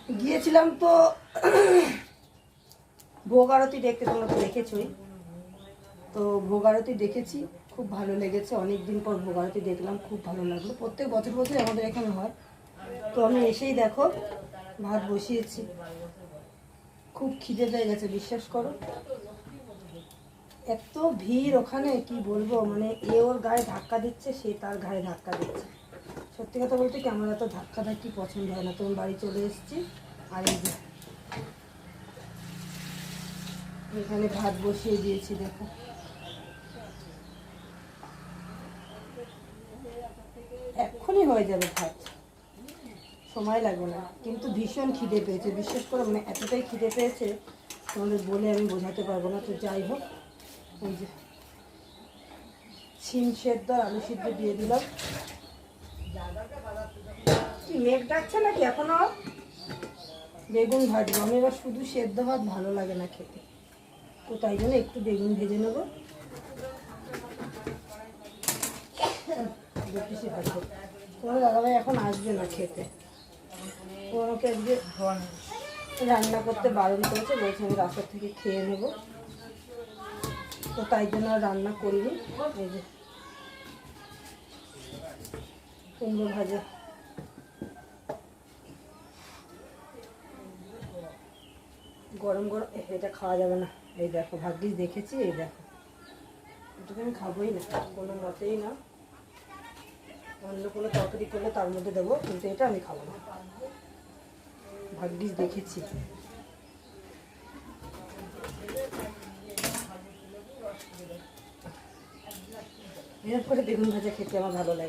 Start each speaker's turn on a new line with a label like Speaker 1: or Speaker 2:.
Speaker 1: গিয়েছিলাম তো ভোগ আরতি দেখতে, তোমরা তো দেখেছই। তো ভোগ আরতি দেখেছি, খুব ভালো লেগেছে। অনেক দিন পর ভোগ আরতি দেখলাম, খুব ভালো লাগলো। প্রত্যেক বছর বছর আমাদের এখানে হয়। তো আমি এসেই দেখো ভাত বসিয়েছি। খুব খিদে পেয়ে গেছে, বিশ্বাস করো। এত ভিড় ওখানে, কি বলবো, মানে এ ওর গায়ে ধাক্কা দিচ্ছে, সে তার গায়ে ধাক্কা দিচ্ছে। সত্যি কথা বলতে কি, আমার এত ধাক্কা ধাক্কি পছন্দ হয় না। তোমার বাড়ি চলে এসেছি, আর এই যে এখানে ভাত বসিয়ে দিয়েছি, দেখো। এক্ষুনি হয়ে যাবে ভাত, সময় লাগবে না। কিন্তু ভীষণ খিদে পেয়েছে, বিশ্বাস করো, মানে এতটাই খিদে পেয়েছে তোমাদের বলে আমি বোঝাতে পারবো না। তো যাই হোক, এই যে শিম সেদ্ধ আর আলু সিদ্ধ দিয়ে দিলাম। কি মেঘ ডাকছে নাকি এখনো? বেগুন ভাজবো আমি এবার। শুধু সেদ্ধ ভাত ভালো লাগে না খেতে, তো তাই জন্য একটু বেগুন ভেজে নেবো। তোমার দাদাভাই এখন আসবে না খেতে, ও আমাকে আজকে রান্না করতে বারণ করেছে, বলছে আমি রাস্তা থেকে খেয়ে নেব। তো তাই জন্য আর রান্না করিনি। এই যে কুমড়ো ভাজা, গরম গরম। এটা খাওয়া যাবে না, এই দেখো, ভাগ্যিস দেখেছি। এই দেখো, এটাকে আমি খাবোই না, কোনো মতেই না। অন্য কোনো তরকারি করলে তার মধ্যে দেবো, কিন্তু এটা আমি খাবো না। ভাগ্যিস দেখেছি। এরপরে বেগুন ভাজা খেতে আমার ভালো লাগে।